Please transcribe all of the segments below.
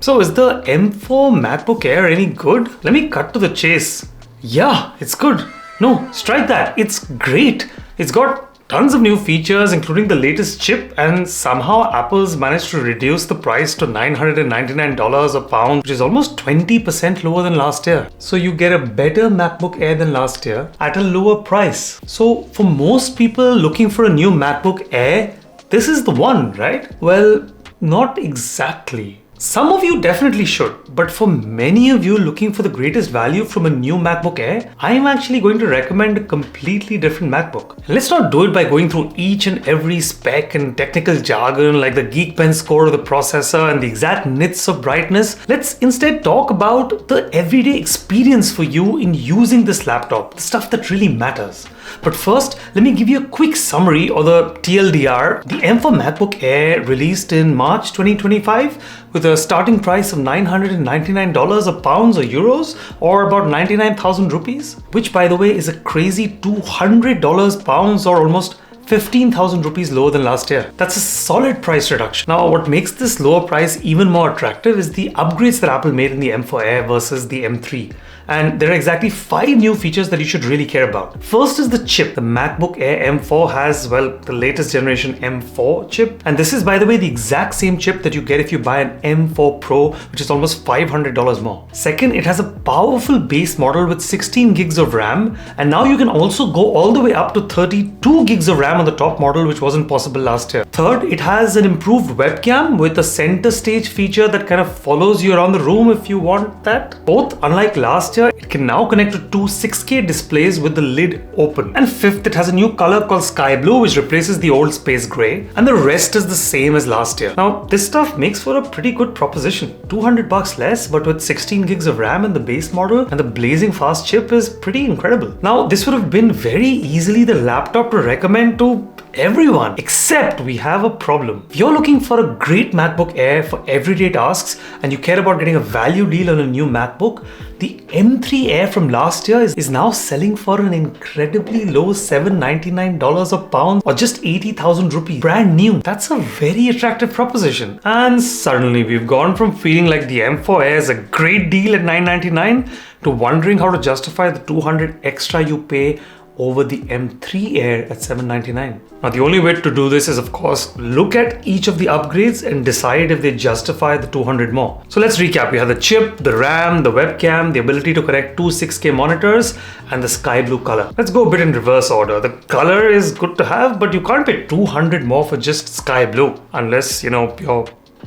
So is the M4 Macbook Air any good? Let me cut to the chase. Yeah, it's good. No, strike that. It's great. It's got tons of new features, including the latest chip, and somehow Apple's managed to reduce the price to $999 a pound, which is almost 20% lower than last year. So you get a better MacBook Air than last year at a lower price. So for most people looking for a new MacBook Air, this is the one, right? Well, not exactly. Some of you definitely should, but for many of you looking for the greatest value from a new MacBook Air, I am actually going to recommend a completely different MacBook. And let's not do it by going through each and every spec and technical jargon like the Geekbench score of the processor and the exact nits of brightness. Let's instead talk about the everyday experience for you in using this laptop, the stuff that really matters. But first, let me give you a quick summary, or the TLDR. The M4 Macbook Air released in March 2025 with a starting price of $999 a pounds or euros, or about 99,000 rupees, which by the way is a crazy $200 pounds or almost 15,000 rupees lower than last year. That's a solid price reduction. Now, what makes this lower price even more attractive is the upgrades that Apple made in the M4 Air versus the M3. And there are exactly 5 new features that you should really care about. First is the chip. The MacBook Air M4 has, well, the latest generation M4 chip. And this is, by the way, the exact same chip that you get if you buy an M4 Pro, which is almost $500 more. Second, it has a powerful base model with 16 gigs of RAM. And now you can also go all the way up to 32 gigs of RAM on the top model, which wasn't possible last year. Third, it has an improved webcam with a CEnterstage feature that kind of follows you around the room if you want that. Fourth, unlike last year, it can now connect to two 6K displays with the lid open. And fifth, it has a new color called Sky Blue, which replaces the old Space Gray. And the rest is the same as last year. Now, this stuff makes for a pretty good proposition. $200 less, but with 16 gigs of RAM in the base model, and the blazing fast chip is pretty incredible. Now, this would have been very easily the laptop to recommend to everyone, except we have a problem. If you're looking for a great MacBook Air for everyday tasks and you care about getting a value deal on a new MacBook, the M3 Air from last year is now selling for an incredibly low $799 a pound, or just 80,000 rupees, brand new. That's a very attractive proposition. And suddenly we've gone from feeling like the M4 Air is a great deal at $999 to wondering how to justify the $200 extra you pay over the M3 Air at $799. Now, the only way to do this is, of course, look at each of the upgrades and decide if they justify the $200 more. So let's recap. We have the chip, the RAM, the webcam, the ability to connect two 6K monitors, and the sky blue color. Let's go a bit in reverse order. The color is good to have, but you can't pay $200 more for just sky blue, unless, you're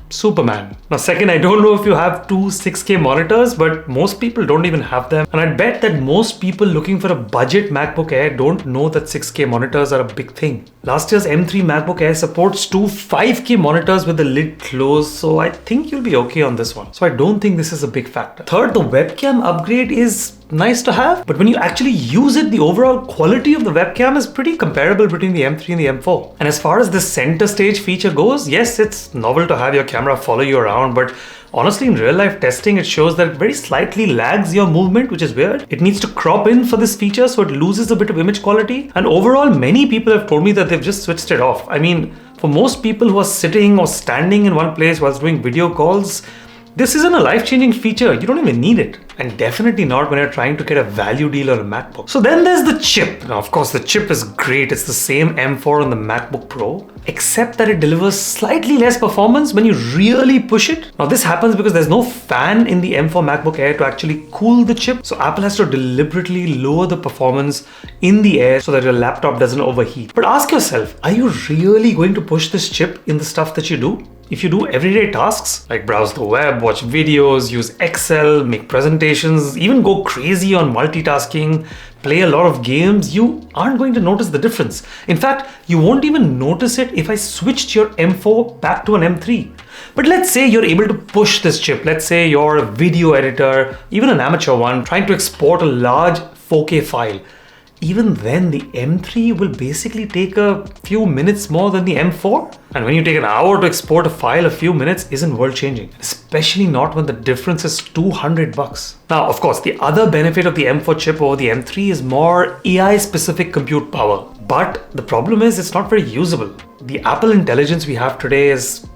Superman. Now, second, I don't know if you have two 6K monitors, but most people don't even have them. And I'd bet that most people looking for a budget MacBook Air don't know that 6K monitors are a big thing. Last year's M3 MacBook Air supports two 5K monitors with the lid closed, so I think you'll be okay on this one. So I don't think this is a big factor. Third, the webcam upgrade is nice to have, but when you actually use it, the overall quality of the webcam is pretty comparable between the M3 and the M4. And as far as the CEnterstage feature goes, yes, it's novel to have your camera follow you around, but honestly, in real life testing, it shows that it very slightly lags your movement, which is weird. It needs to crop in for this feature, so it loses a bit of image quality. And overall, many people have told me that they've just switched it off. I mean, for most people who are sitting or standing in one place whilst doing video calls, this isn't a life-changing feature. You don't even need it. And definitely not when you're trying to get a value deal on a MacBook. So then there's the chip. Now, of course, the chip is great. It's the same M4 on the MacBook Pro, except that it delivers slightly less performance when you really push it. Now, this happens because there's no fan in the M4 MacBook Air to actually cool the chip. So Apple has to deliberately lower the performance in the Air so that your laptop doesn't overheat. But ask yourself, are you really going to push this chip in the stuff that you do? If you do everyday tasks like browse the web, watch videos, use Excel, make presentations, even go crazy on multitasking, play a lot of games, you aren't going to notice the difference. In fact, you won't even notice it if I switched your M4 back to an M3. But let's say you're able to push this chip. Let's say you're a video editor, even an amateur one, trying to export a large 4K file. Even then, the M3 will basically take a few minutes more than the M4. And when you take an hour to export a file, a few minutes isn't world changing, especially not when the difference is $200. Now, of course, the other benefit of the M4 chip over the M3 is more AI specific compute power. But the problem is it's not very usable. The Apple intelligence we have today is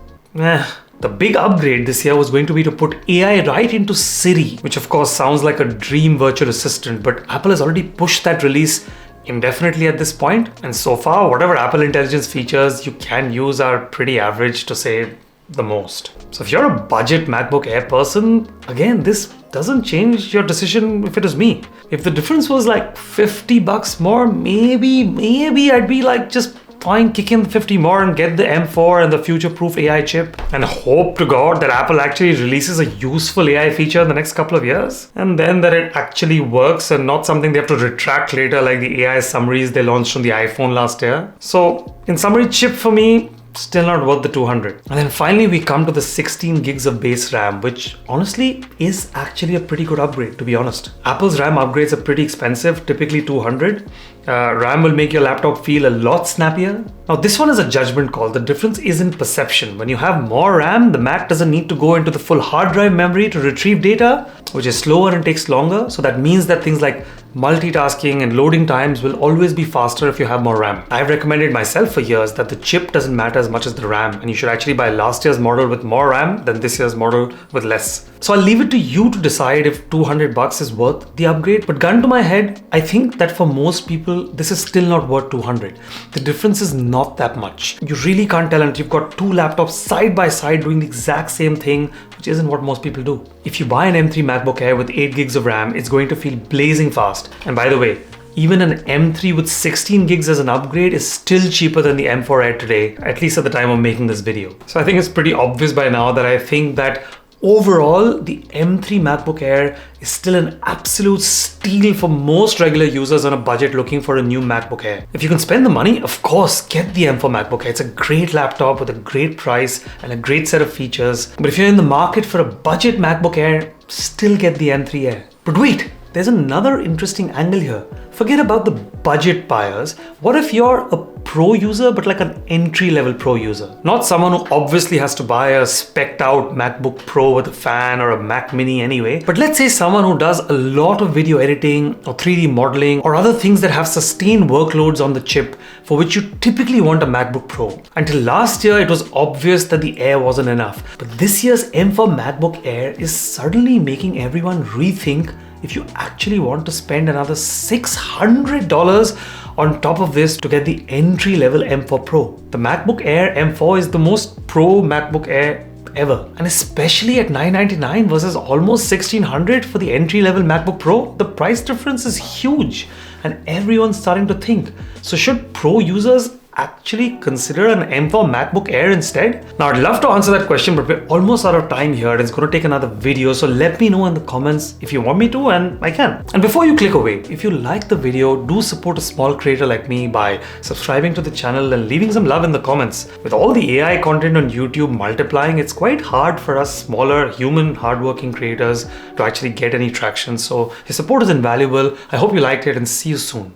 The big upgrade this year was going to be to put AI right into Siri, which of course sounds like a dream virtual assistant, but Apple has already pushed that release indefinitely at this point. And so far, whatever Apple Intelligence features you can use are pretty average to say the most. So if you're a budget MacBook Air person, again, this doesn't change your decision if it was me. If the difference was like $50 more, maybe I'd be like, just fine, kick in 50 more and get the M4 and the future-proof AI chip and hope to God that Apple actually releases a useful AI feature in the next couple of years, and then that it actually works and not something they have to retract later like the AI summaries they launched on the iPhone last year. So in summary, chip for me, still not worth the 200. And then finally we come to the 16 gigs of base RAM, which honestly is actually a pretty good upgrade, to be honest. Apple's RAM upgrades are pretty expensive, typically 200. RAM will make your laptop feel a lot snappier. Now this one is a judgment call. The difference is in perception. When you have more RAM, the Mac doesn't need to go into the full hard drive memory to retrieve data, which is slower and takes longer. So that means that things like multitasking and loading times will always be faster if you have more RAM. I've recommended myself for years that the chip doesn't matter as much as the RAM, and you should actually buy last year's model with more RAM than this year's model with less. So I'll leave it to you to decide if $200 is worth the upgrade, but gun to my head, I think that for most people, this is still not worth 200. The difference is not that much. You really can't tell until you've got two laptops side by side doing the exact same thing, which isn't what most people do. If you buy an M3 Macbook Air with 8 gigs of RAM, it's going to feel blazing fast. And by the way, even an M3 with 16 gigs as an upgrade is still cheaper than the M4 Air today, at least at the time of making this video. So I think it's pretty obvious by now that I think that overall, the M3 Macbook Air is still an absolute steal for most regular users on a budget looking for a new MacBook Air. If you can spend the money, of course, get the M4 Macbook Air. It's a great laptop with a great price and a great set of features. But if you're in the market for a budget MacBook Air, still get the M3 Air. But wait, there's another interesting angle here. Forget about the budget buyers. What if you're a pro user, but like an entry-level pro user? Not someone who obviously has to buy a spec'd out MacBook Pro with a fan or a Mac Mini anyway, but let's say someone who does a lot of video editing or 3D modeling or other things that have sustained workloads on the chip for which you typically want a MacBook Pro. Until last year, it was obvious that the Air wasn't enough, but this year's M4 Macbook Air is suddenly making everyone rethink if you actually want to spend another $600 on top of this to get the entry-level M4 Pro. The MacBook Air M4 is the most pro MacBook Air ever, and especially at $999 versus almost $1,600 for the entry-level MacBook Pro, the price difference is huge and everyone's starting to think, so should pro users actually consider an M4 MacBook Air instead? Now I'd love to answer that question, but we're almost out of time here and it's going to take another video, so let me know in the comments if you want me to, and I can. And before you click away, if you like the video, do support a small creator like me by subscribing to the channel and leaving some love in the comments. With all the AI content on YouTube multiplying, it's quite hard for us smaller, human, hardworking creators to actually get any traction, so your support is invaluable. I hope you liked it and see you soon.